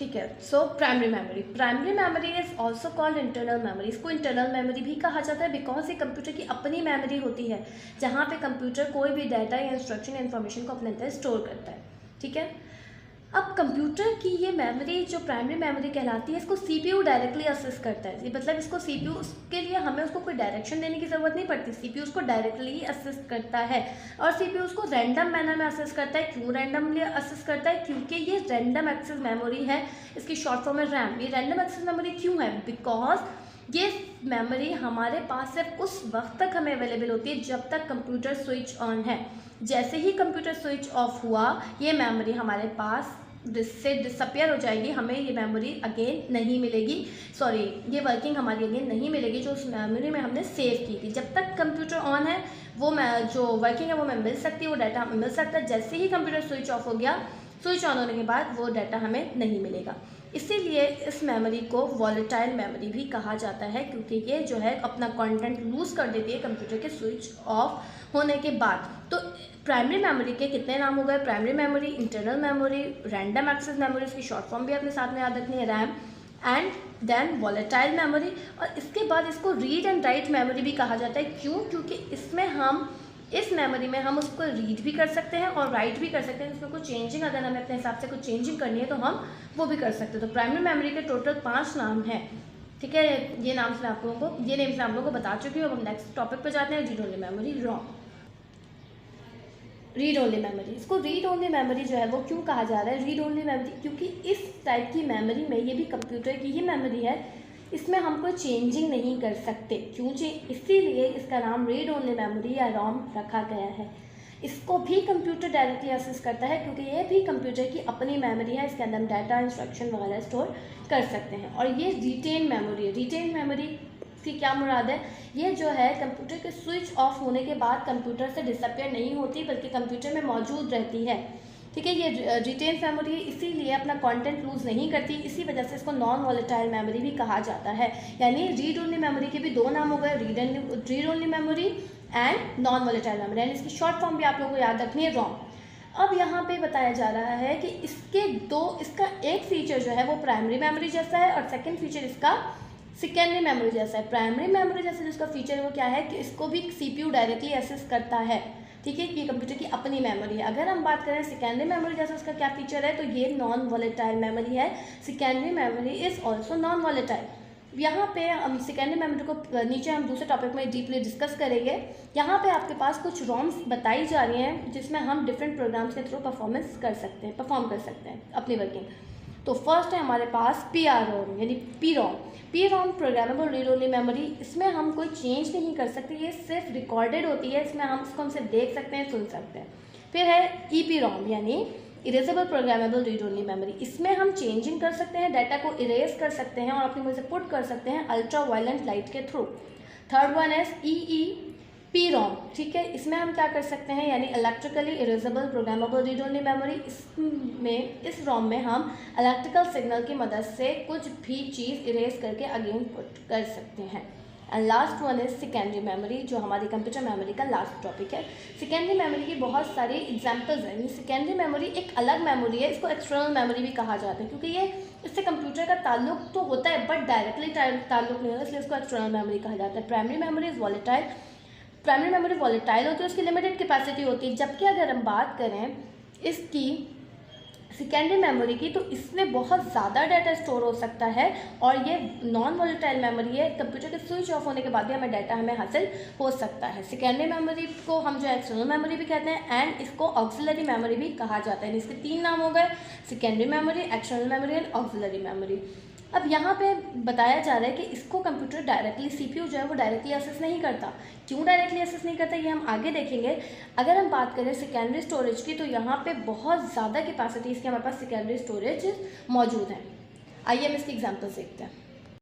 ठीक है। So primary memory is also called internal memory. इसको इंटरनल मेमोरी भी कहा जाता है बिकॉज ये कंप्यूटर की अपनी मेमोरी होती है, जहाँ पे कंप्यूटर कोई भी डाटा या इंस्ट्रक्शन या इन्फॉर्मेशन को अपने अंदर स्टोर करता है। ठीक है। अब कंप्यूटर की ये मेमोरी जो प्राइमरी मेमोरी कहलाती है, इसको सीपीयू डायरेक्टली असेस करता है। ये मतलब इसको सीपीयू के लिए हमें उसको कोई डायरेक्शन देने की ज़रूरत नहीं पड़ती, सीपीयू उसको डायरेक्टली ही असेस करता है। और सीपीयू उसको रैंडम मैनर में असेस करता है। क्यों रैंडमली असेस करता है? क्योंकि ये रैंडम एक्सेस मेमोरी है, इसकी शॉर्ट फॉर्म है रैम। ये रैंडम एक्सेस मेमोरी क्यों है? बिकॉज ये मेमोरी हमारे पास सिर्फ उस वक्त तक हमें अवेलेबल होती है जब तक कंप्यूटर स्विच ऑन है। जैसे ही कंप्यूटर स्विच ऑफ हुआ, ये मेमोरी हमारे पास से डिसअपियर हो जाएगी, हमें ये मेमोरी अगेन नहीं मिलेगी, सॉरी ये वर्किंग हमारी अगेन नहीं मिलेगी जो उस मेमोरी में हमने सेव की थी। जब तक कंप्यूटर ऑन है वो जो वर्किंग है वो हमें मिल सकती है, वो डाटा हमें मिल सकता है। जैसे ही कंप्यूटर स्विच ऑफ हो गया, स्विच ऑन होने के बाद वो डाटा हमें नहीं मिलेगा। इसीलिए इस मेमोरी को वॉलेटाइल मेमोरी भी कहा जाता है, क्योंकि ये जो है अपना कंटेंट लूज़ कर देती है कंप्यूटर के स्विच ऑफ होने के बाद। तो प्राइमरी मेमोरी के कितने नाम हो गए? Primary memory, internal memory, random access memory, इसकी शॉर्ट फॉर्म भी अपने साथ में याद रखनी है, RAM, and then volatile memory. और इसके बाद इसको रीड एंड राइट मेमोरी भी कहा जाता है। क्यों? क्योंकि इसमें हम इस मेमोरी में हम उसको रीड भी कर सकते हैं और राइट भी कर सकते हैं। इसमें कुछ चेंजिंग, अगर हमें अपने हिसाब से कुछ चेंजिंग करनी है तो हम वो भी कर सकते हैं। तो प्राइमरी मेमोरी के टोटल 5 नाम हैं। ठीक है, ये नेम्स मैं आप लोगों को बता चुकी हूँ। अब हम नेक्स्ट टॉपिक पर जाते हैं, read only memory, ROM. Read only memory, इसको रीड ओनली मेमोरी जो है वो क्यों कहा जा रहा है रीड ओनली मेमोरी? क्योंकि इस टाइप की मेमोरी में, ये भी कंप्यूटर की ही मेमोरी है, इसमें हम कोई चेंजिंग नहीं कर सकते। क्यों? इसीलिए इसका नाम रीड ओनली मेमोरी या रॉम रखा गया है। इसको भी कंप्यूटर डायरेक्टली एक्सेस करता है क्योंकि ये भी कंप्यूटर की अपनी मेमोरी है, इसके अंदर हम डाटा, इंस्ट्रक्शन वगैरह स्टोर कर सकते हैं। और ये रिटेन मेमोरी है। रिटेन मेमोरी की क्या मुराद है? ये जो है कंप्यूटर के स्विच ऑफ होने के बाद कंप्यूटर से डिसअपियर नहीं होती, बल्कि कंप्यूटर में मौजूद रहती है। ठीक है, ये रिटेन मेमोरी इसीलिए अपना कंटेंट लूज नहीं करती, इसी वजह से इसको नॉन वॉलेटाइल मेमोरी भी कहा जाता है। यानी रीड ओनली मेमोरी के भी 2 नाम हो गए, read only memory and non volatile memory. यानी इसकी शॉर्ट फॉर्म भी आप लोगों को याद रखनी है, रॉम। अब यहाँ पे बताया जा रहा है कि इसका एक फीचर जो है वो प्राइमरी मेमोरी जैसा है और सेकेंड फीचर इसका सेकेंडरी मेमोरी जैसा है। प्राइमरी मेमोरी जैसे जिसका फीचर है वो क्या है कि इसको भी सीपीयू डायरेक्टली एक्सेस करता है। ठीक है, ये कंप्यूटर की अपनी मेमोरी है। अगर हम बात करें सेकेंडरी मेमोरी जैसा उसका क्या फीचर है, तो ये नॉन वॉलेटाइल मेमोरी है। Secondary memory is also non volatile. यहाँ पे हम सेकेंडरी मेमोरी को नीचे हम दूसरे टॉपिक में डीपली डिस्कस करेंगे। यहाँ पे आपके पास कुछ रॉम्स बताई जा रही हैं जिसमें हम डिफरेंट प्रोग्राम्स के थ्रू परफॉर्म कर सकते हैं अपनी वर्किंग। तो फर्स्ट है हमारे पास PROM यानी PROM programmable read only memory. इसमें हम कोई चेंज नहीं कर सकते, ये सिर्फ रिकॉर्डेड होती है, इसमें हम सिर्फ देख सकते हैं, सुन सकते हैं। फिर है EPROM यानी erasable programmable read only memory. इसमें हम चेंजिंग कर सकते हैं, डाटा को इरेज कर सकते हैं और अपनी मर्जी से पुट कर सकते हैं अल्ट्रा वायलेंट लाइट के थ्रू। थर्ड वन है EEPROM। ठीक है, इसमें हम क्या कर सकते हैं यानी electrically erasable programmable read only memory. इस रॉम में हम इलेक्ट्रिकल सिग्नल की मदद से कुछ भी चीज़ इरेज करके अगेन पुट कर सकते हैं। And last one is secondary memory, जो हमारी कंप्यूटर मेमोरी का लास्ट टॉपिक है। सेकेंडरी मेमोरी की बहुत सारी एग्जांपल्स हैं। सेकेंडरी मेमोरी एक अलग मेमोरी है, इसको एक्सटर्नल मेमोरी भी कहा जाता है क्योंकि ये इससे कंप्यूटर का ताल्लुक तो होता है बट डायरेक्टली ताल्लुक नहीं होता, इसलिए इसको एक्सटर्नल मेमोरी कहा जाता है। Primary memory is volatile. Primary memory volatile होती है, उसकी लिमिटेड कैपेसिटी होती है। जबकि अगर हम बात करें इसकी सेकेंडरी मेमोरी की, तो इसमें बहुत ज़्यादा डाटा स्टोर हो सकता है और ये नॉन वॉलेटाइल मेमोरी है। कंप्यूटर के स्विच ऑफ होने के बाद भी हमें हासिल हो सकता है। सेकेंडरी मेमोरी को हम जो एक्सटर्नल मेमोरी भी कहते हैं एंड इसको ऑक्सिलरी मेमोरी भी कहा जाता है। इसके 3 नाम हो गए, secondary memory, external memory and auxiliary memory. अब यहाँ पे बताया जा रहा है कि इसको कंप्यूटर डायरेक्टली सीपीयू जो है वो डायरेक्टली एक्सेस नहीं करता। क्यों डायरेक्टली एक्सेस नहीं करता ये हम आगे देखेंगे। अगर हम बात करें सेकेंडरी स्टोरेज की, तो यहाँ पे बहुत ज़्यादा कैपेसिटीज़ की हमारे पास सेकेंडरी स्टोरेज मौजूद है। आइए हम इसकी एग्जांपल्स देखते हैं।